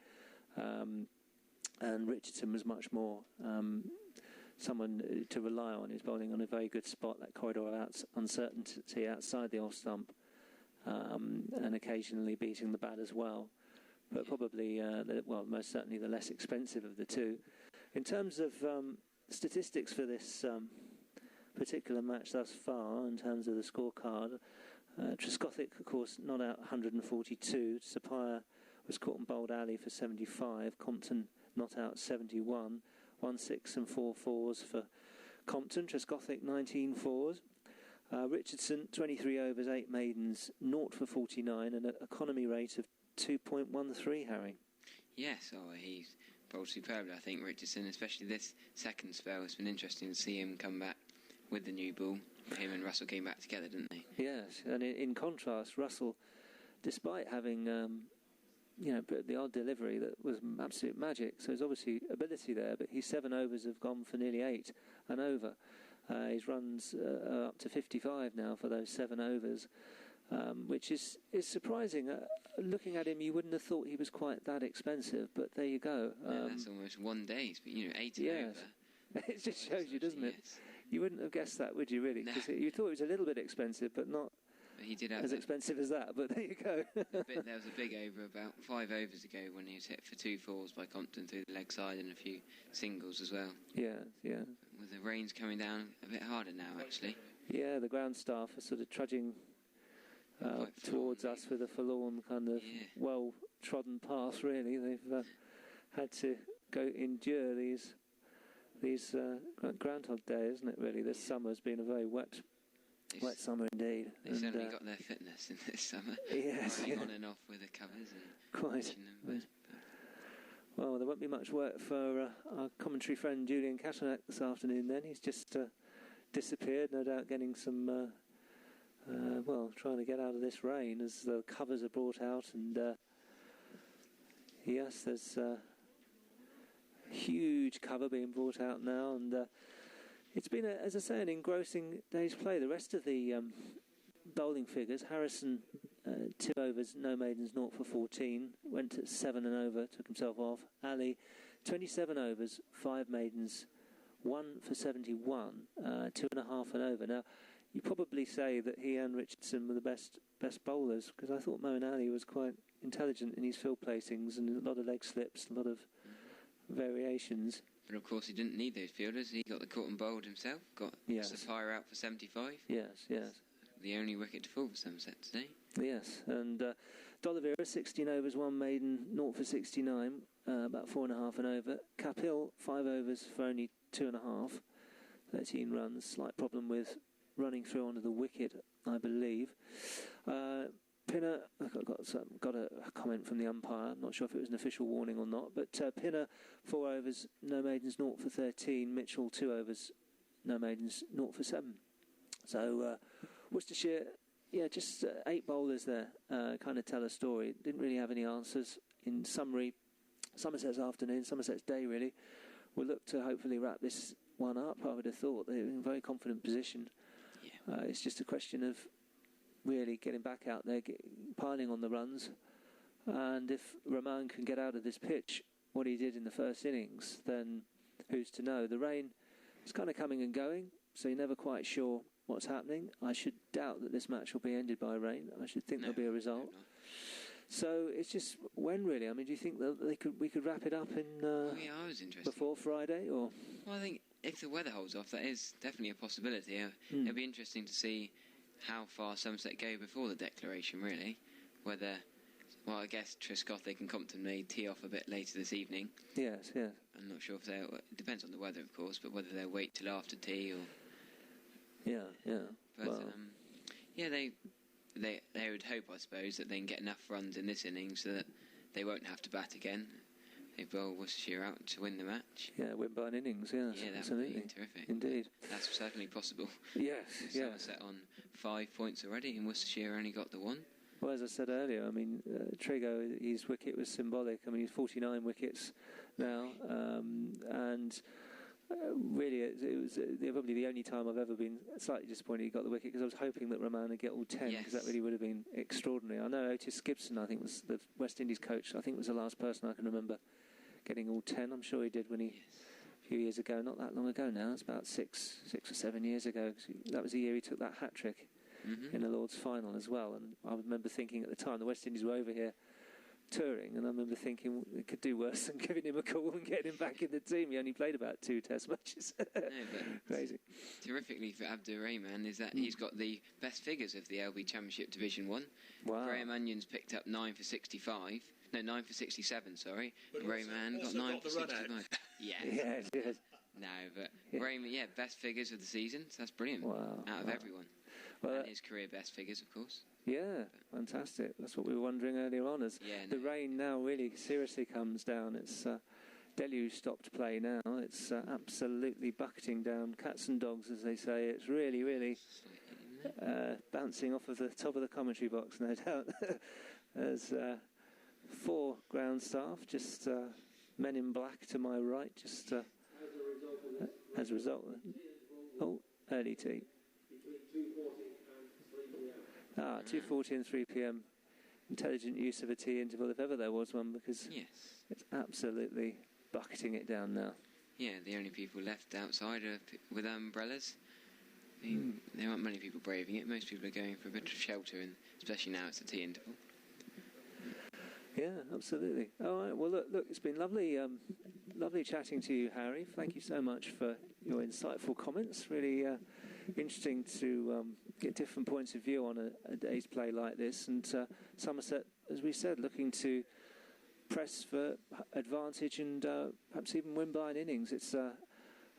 A: And Richardson was much more someone to rely on. He's bowling on a very good spot, that corridor of uncertainty outside the off stump, and occasionally beating the bat as well. But probably, most certainly the less expensive of the two. In terms of statistics for this particular match thus far, in terms of the scorecard, Trescothick, of course, not out 142. Sapphire was caught and bowled alley for 75. Compton not out 71. 1 6 and 4 fours for Compton. Trescothick 19 fours. Richardson 23 overs, 8 maidens, 0 for 49, and an economy rate of 2.13. Harry.
C: Yes, he's bowled superbly. I think Richardson, especially this second spell, it's been interesting to see him come back with the new ball. Him and Russell came back together, didn't they?
A: Yes, and in contrast, Russell, despite having the odd delivery that was absolute magic, so there's obviously ability there, but his 7 overs have gone for nearly 8 and over. His runs are up to 55 now for those 7 overs, which is surprising. Looking at him, you wouldn't have thought he was quite that expensive, but there you go.
C: That's almost one day's, but 8 and over.
A: It just shows you, doesn't it?
C: Yes.
A: You wouldn't have guessed that, would you, really? Because you thought it was a little bit expensive, but not
C: he did have
A: as expensive as that, but there you go.
C: There was a big over about 5 overs ago when he was hit for 2 fours by Compton through the leg side and a few singles as well.
A: Yeah.
C: With the rains coming down a bit harder now, actually.
A: Yeah, the ground staff are sort of trudging towards us with a forlorn kind of well-trodden path, really. They've had to endure these Groundhog Day, isn't it, really? This summer's been a very wet summer indeed.
C: They certainly got their fitness in this summer.
A: Yes.
C: On and off with the covers. And
A: quite. Well, there won't be much work for our commentary friend Julian Catternack this afternoon then. He's just disappeared, no doubt getting some, trying to get out of this rain as the covers are brought out. And yes, there's huge cover being brought out now, and it's been, as I say, an engrossing day's play. The rest of the bowling figures: Harrison 2 overs, no maidens, 0 for 14, went at 7 and over, took himself off. Ali 27 overs, 5 maidens, 1 for 71, 2.5 and over. Now, you probably say that he and Richardson were the best bowlers, because I thought Moeen Ali was quite intelligent in his field placings and a lot of leg slips, a lot of variations.
C: But of course he didn't need those fielders. He got the caught and bowled himself. Got Sapphire out for 75.
A: Yes.
C: The only wicket to fall for Somerset today.
A: Yes, and D'Oliveira 16 overs, 1 maiden, 0 for 69, about 4.5 and over. Kapil 5 overs for only 2.5, 13 runs. Slight problem with running through onto the wicket, I believe. Pinner, got a comment from the umpire. I'm not sure if it was an official warning or not, but Pinner, 4 overs, no maidens, 0 for 13. Mitchell, 2 overs, no maidens, 0 for 7. So Worcestershire, just 8 bowlers there, kind of tell a story. Didn't really have any answers. In summary, Somerset's afternoon, Somerset's day really, will look to hopefully wrap this one up. I would have thought they're in a very confident position. Yeah. It's just a question of really getting back out there, piling on the runs, and if Rahman can get out of this pitch what he did in the first innings, then who's to know? The rain is kind of coming and going, so you're never quite sure what's happening. I should doubt that this match will be ended by rain. I should think there'll be a result. So it's just when really. I mean, do you think that we could wrap it up in
C: I was interested
A: before Friday, or? Well,
C: I think if the weather holds off, that is definitely a possibility. It'll be interesting to see how far Somerset go before the declaration. Really, whether. Well, I guess Trescothick and Compton may tee off a bit later this evening.
A: Yes.
C: I'm not sure if it depends on the weather, of course, but whether they'll wait till after tea or.
A: Yeah.
C: But they would hope, I suppose, that they can get enough runs in this innings so that they won't have to bat again. They bowl Worcestershire out to win the match.
A: Yeah, win by an innings, yes.
C: Yeah, that
A: absolutely.
C: would be terrific.
A: Indeed.
C: That's certainly possible.
A: Yes.
C: Somerset on 5 points already, and Worcestershire only got the 1.
A: Well, as I said earlier, I mean, Trigo, his wicket was symbolic. I mean, he's 49 wickets now, and really, it was probably the only time I've ever been slightly disappointed he got the wicket, because I was hoping that Rahman would get all 10, because that really would have been extraordinary. I know Otis Gibson, I think, was the West Indies coach. I think was the last person I can remember getting all 10. I'm sure he did when he, a few years ago, not that long ago now, it's about six or 7 years ago. That was the year he took that hat-trick in the Lord's final as well. And I remember thinking at the time, the West Indies were over here touring, and I remember thinking it could do worse than giving him a call and getting him back in the team. He only played about 2 test matches. Crazy.
C: Terrifically for Abdurrahman is that he's got the best figures of the LB Championship Division 1.
A: Wow.
C: Graham Onions picked up 9 for 65. No, 9 for 67, sorry. Rahman got 9 for 65.
A: Yes.
C: No, but Rahman, best figures of the season. So that's brilliant.
A: Wow.
C: Out of everyone.
A: Well,
C: and his career best figures, of course.
A: Yeah, fantastic. That's what we were wondering earlier on. As the rain now really seriously comes down. It's deluge stopped play now. It's absolutely bucketing down. Cats and dogs, as they say. It's really bouncing off of the top of the commentary box, no doubt. There's 4 ground staff, just men in black to my right, just as a result. Early tea. 2:40 and 3 p.m. Intelligent use of a tea interval, if ever there was one, because it's absolutely bucketing it down now.
C: Yeah, the only people left outside are with umbrellas. I mean, there aren't many people braving it. Most people are going for a bit of shelter, and especially now it's a tea interval.
A: Yeah, absolutely. All right. Well, look, it's been lovely chatting to you, Harry. Thank you so much for your insightful comments. Really interesting to get different points of view on a day's play like this. And Somerset, as we said, looking to press for advantage and perhaps even win by an innings. It's a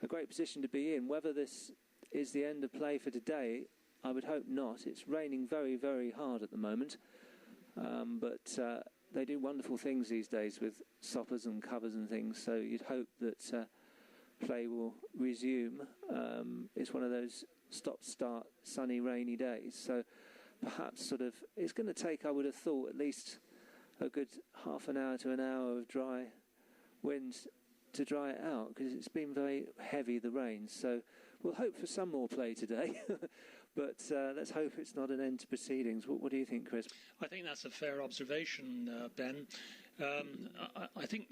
A: great position to be in. Whether this is the end of play for today, I would hope not. It's raining very, very hard at the moment. But they do wonderful things these days with stoppers and covers and things, so you'd hope that play will resume. It's one of those stop-start, sunny, rainy days, so perhaps it's going to take, I would have thought, at least a good half an hour to an hour of dry winds to dry it out, because it's been very heavy, the rain, so we'll hope for some more play today. But let's hope it's not an end to proceedings. What do you think, Chris?
B: I think that's a fair observation, Ben. I think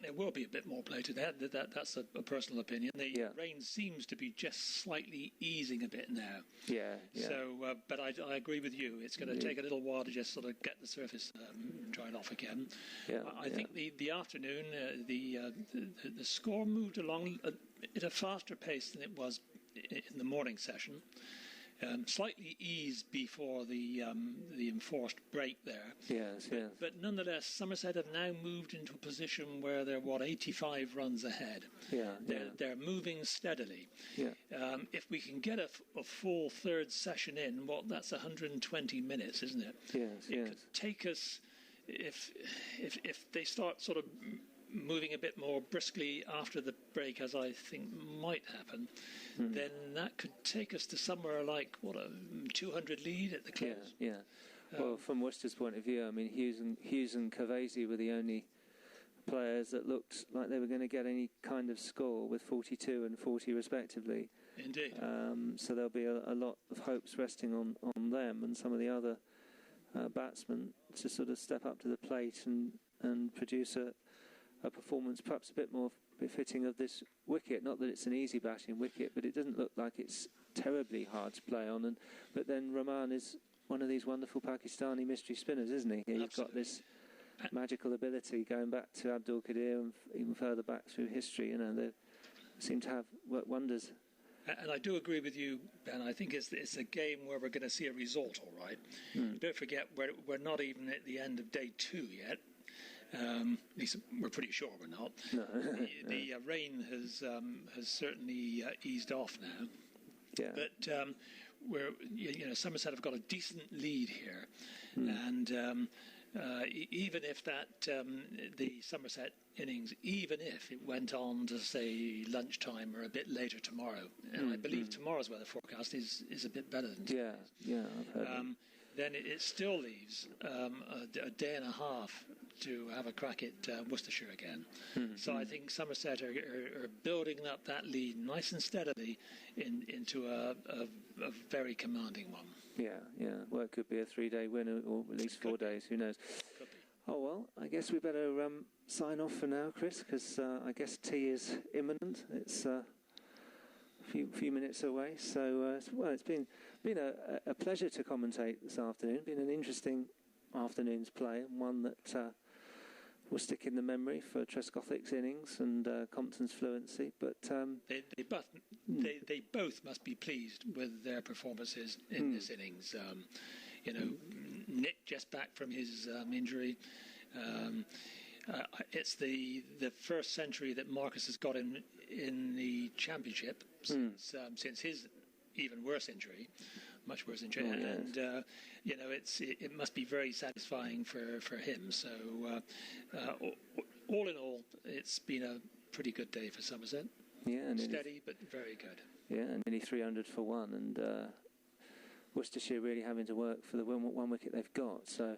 B: there will be a bit more play today. That's a personal opinion. The rain seems to be just slightly easing a bit now.
A: Yeah.
B: So, but I agree with you. It's going to take a little while to just sort of get the surface dried off again.
A: Yeah.
B: I think the afternoon, the score moved along at a faster pace than it was in the morning session. Slightly eased before the enforced break there.
A: Yes, yes.
B: But nonetheless, Somerset have now moved into a position where they're, 85 runs ahead.
A: Yeah,
B: They're moving steadily.
A: yeah.
B: If we can get a full third session in, that's 120 minutes, isn't it?
A: Yes,
B: It
A: yes.
B: could take us, if they start sort of moving a bit more briskly after the break, as I think might happen, then that could take us to somewhere like, a 200 lead at the close.
A: Yeah, yeah. Well, from Worcester's point of view, I mean, Hughes and Cavesi were the only players that looked like they were going to get any kind of score with 42 and 40 respectively.
B: Indeed.
A: So there'll be a lot of hopes resting on them and some of the other batsmen to sort of step up to the plate and produce a performance perhaps a bit more befitting of this wicket. Not that it's an easy batting wicket, but it doesn't look like it's terribly hard to play on. But then Rahman is one of these wonderful Pakistani mystery spinners, isn't he? He's got this magical ability going back to Abdul Qadir and even further back through history. They seem to have worked wonders.
B: And I do agree with you, Ben. I think it's a game where we're going to see a result, all right. Don't forget, we're not even at the end of day 2 yet. At least we're pretty sure we're not.
A: No.
B: The rain has certainly eased off now.
A: Yeah.
B: But Somerset have got a decent lead here, and even if the Somerset innings, even if it went on to say lunchtime or a bit later tomorrow, and I believe tomorrow's weather forecast is a bit better than today's.
A: Yeah, I've heard.
B: Then it still leaves a day and a half to have a crack at Worcestershire again. So I think Somerset are building up that lead nice and steadily into a very commanding one.
A: Yeah. Well, it could be a 3-day win or at least 4 days. Who knows?
B: Could be.
A: Oh, well, I guess we better sign off for now, Chris, because I guess tea is imminent. It's a few minutes away. So, it's been a pleasure to commentate this afternoon. Been an interesting afternoon's play, and one that will stick in the memory for Trescothick's innings and Compton's fluency. But
B: they both must be pleased with their performances in this innings. Nick just back from his injury. It's the first century that Marcus has got in the championship since his even worse injury, much worse injury, and it must be very satisfying for him. So all in all, it's been a pretty good day for Somerset.
A: Yeah,
B: steady but very good.
A: Yeah, nearly 300 for one, and Worcestershire really having to work for the one wicket they've got. So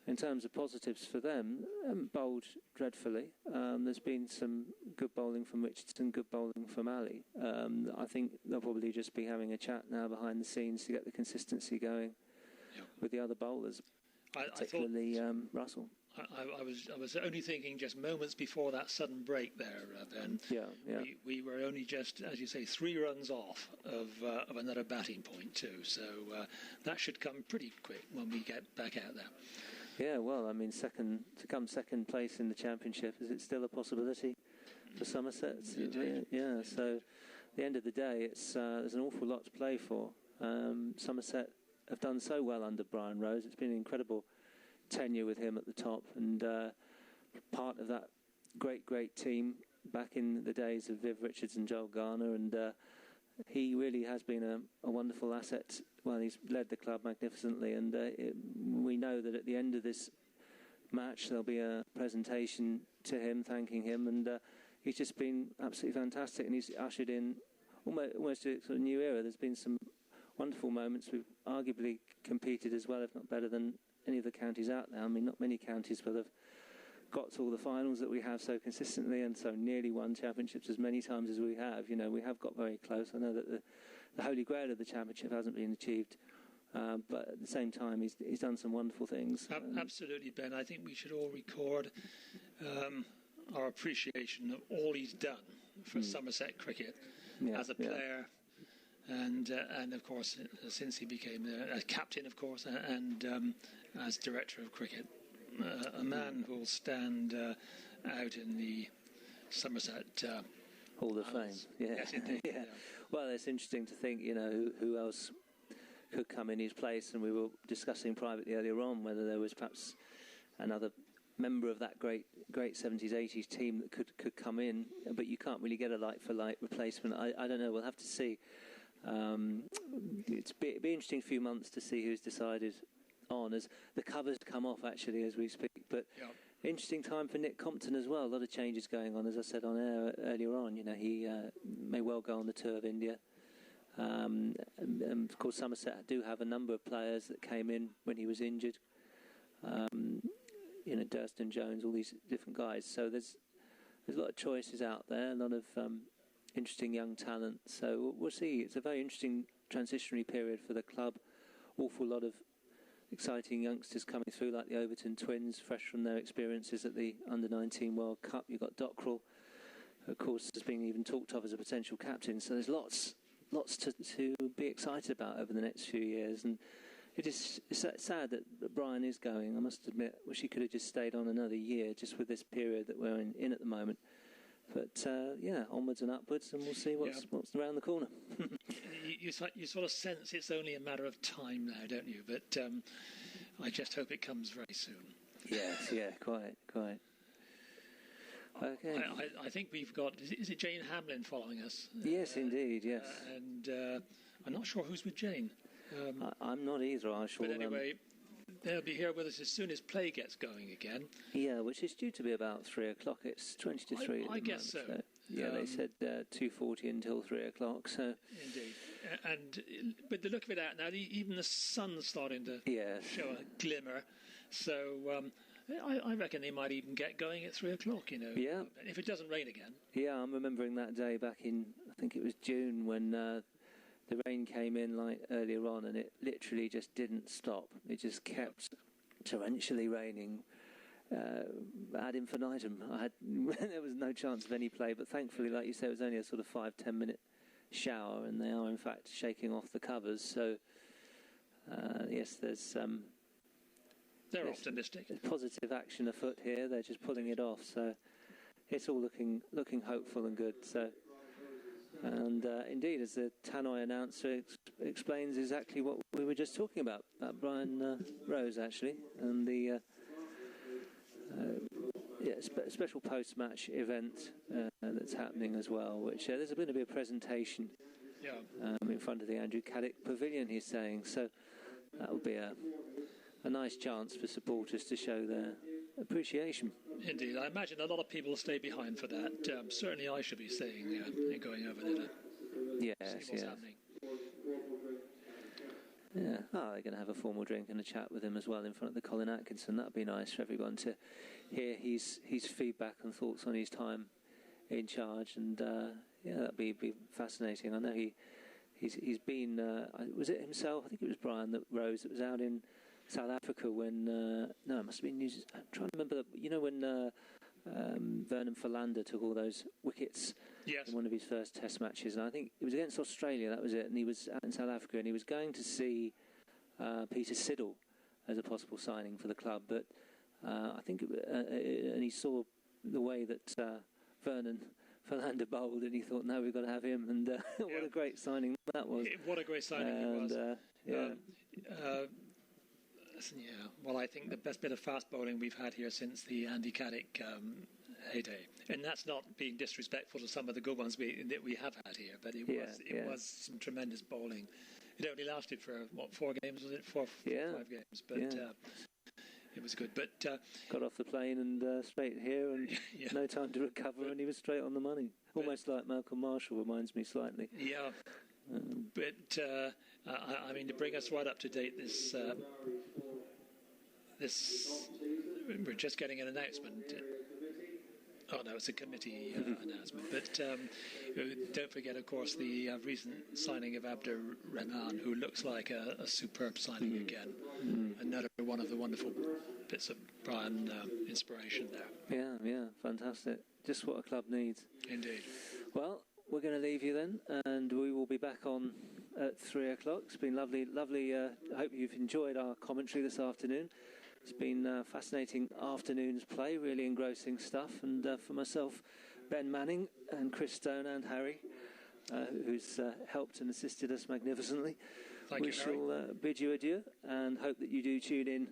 A: in terms of positives for them, bowled dreadfully. There's been some good bowling from Richardson, good bowling from Ali. I think they'll probably just be having a chat now behind the scenes to get the consistency going with the other bowlers, particularly Russell.
B: I was only thinking just moments before that sudden break there, Ben.
A: Yeah.
B: We were only just, as you say, 3 runs off of another batting point too. So that should come pretty quick when we get back out there.
A: Yeah, well, I mean, second place in the championship, is it still a possibility for Somerset? Yeah. So at the end of the day, there's an awful lot to play for. Somerset have done so well under Brian Rose. It's been an incredible tenure with him at the top, and part of that great team back in the days of Viv Richards and Joel Garner, and he really has been a wonderful asset. Well, he's led the club magnificently, and we know that at the end of this match there'll be a presentation to him thanking him, and he's just been absolutely fantastic, and he's ushered in almost a sort of new era. There's been some wonderful moments. We've arguably competed as well, if not better, than any of the counties out there. I mean, not many counties will have got to all the finals that we have so consistently, and so nearly won championships as many times as we have. We have got very close. I know that the holy grail of the championship hasn't been achieved, but at the same time he's done some wonderful things.
B: Absolutely, Ben. I think we should all record our appreciation of all he's done for Somerset cricket as a player, and of course since he became a captain, of course, and as director of cricket. A man who will stand out in the Somerset
A: Hall of Fame. Yeah.
B: Yes, indeed.
A: Yeah. Well, it's interesting to think, who else could come in his place, and we were discussing privately earlier on whether there was perhaps another member of that great 70s, 80s team that could come in, but you can't really get a like-for-like replacement. I don't know, we'll have to see. It'll be interesting few months to see who's decided on as the covers come off actually as we speak, but interesting time for Nick Compton as well. A lot of changes going on, as I said on air earlier on. He may well go on the tour of India. And of course Somerset do have a number of players that came in when he was injured. Durston Jones, all these different guys. So there's a lot of choices out there, a lot of interesting young talent. So we'll see. It's a very interesting transitionary period for the club. Awful lot of exciting youngsters coming through, like the Overton twins, fresh from their experiences at the Under-19 World Cup. You've got Dockrell, who of course has been even talked of as a potential captain. So there's lots to be excited about over the next few years. And it's sad that Brian is going. I must admit, wish he could have just stayed on another year, just with this period that we're in at the moment. But onwards and upwards, and we'll see what's around the corner.
B: you sort of sense it's only a matter of time now, don't you? But I just hope it comes very soon.
A: Yes, quite. Okay.
B: I think we've got. Is it Jane Hamlin following us?
A: Yes, indeed. Yes.
B: And I'm not sure who's with Jane.
A: I'm not either.
B: But anyway, they'll be here with us as soon as play gets going again.
A: Yeah, which is due to be about 3 o'clock. It's 20 to 3.
B: I guess so.
A: They said 2:40 until 3 o'clock. So
B: indeed, and with the look of it out now, even the sun's starting to show a glimmer. So I reckon they might even get going at 3 o'clock.
A: Yeah.
B: If it doesn't rain again.
A: Yeah, I'm remembering that day back in, I think it was June, when the rain came in earlier on, and it literally just didn't stop. It just kept torrentially raining ad infinitum. There was no chance of any play, but thankfully, like you said, it was only a sort of 5-10 minute shower, and they are in fact shaking off the covers. So yes,
B: they're optimistic.
A: There's positive action afoot here. They're just pulling it off. So it's all looking hopeful and good. So. And indeed, as the Tannoy announcer explains exactly what we were just talking about Brian Rose, actually, and the special post-match event that's happening as well, which there's going to be a presentation in front of the Andrew Caddick Pavilion, he's saying. So that will be a nice chance for supporters to show their appreciation.
B: Indeed, I imagine a lot of people will stay behind for that. Certainly I should be staying there and going over there to see what's happening.
A: Yeah, they're going to have a formal drink and a chat with him as well in front of the Colin Atkinson. That'd be nice for everyone to hear his feedback and thoughts on his time in charge, and that'd be fascinating. I know he's been. Was it himself? I think it was Brian Rose that was out in South Africa when no, it must have been New Zealand. I'm trying to remember. When Vernon Philander took all those wickets in one of his first Test matches, and I think it was against Australia. That was it. And he was out in South Africa, and he was going to see Peter Siddle as a possible signing for the club. But I think, and he saw the way that Vernon Philander bowled, and he thought, no, we've got to have him. And what a great signing that was!
B: What a great signing it was! Well, I think the best bit of fast bowling we've had here since the Andy Caddick heyday, and that's not being disrespectful to some of the good ones that we have had here, but it was some tremendous bowling. It only lasted for 4 games, was it? 5 games, but it was good. But
A: got off the plane and straight here, and no time to recover, and he was straight on the money. Almost like Malcolm Marshall, reminds me slightly.
B: Yeah, but I mean, to bring us right up to date, we're just getting an announcement. Oh no, it's a committee announcement. But don't forget, of course, the recent signing of Abdur Rahman, who looks like a superb signing again. Another one of the wonderful bits of Brian inspiration there.
A: Yeah, fantastic. Just what a club needs.
B: Indeed.
A: Well, we're going to leave you then, and we will be back on at 3 o'clock. It's been lovely. I hope you've enjoyed our commentary this afternoon. It's been fascinating afternoon's play, really engrossing stuff. And for myself, Ben Manning and Chris Stone and Harry, who's helped and assisted us magnificently.
B: Thank
A: we
B: you, Harry.
A: shall bid you adieu and hope that you do tune in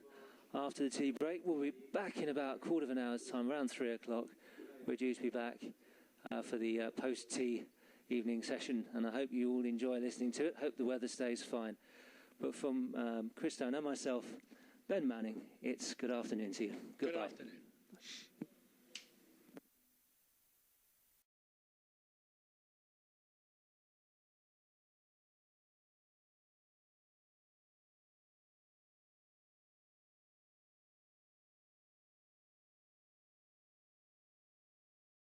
A: after the tea break. We'll be back in about a quarter of an hour's time, around 3 o'clock. We're due to be back for the post-tea evening session, and I hope you all enjoy listening to it. Hope the weather stays fine. But from Christo and myself, Ben Manning, it's good afternoon to you. Goodbye.
B: Good afternoon.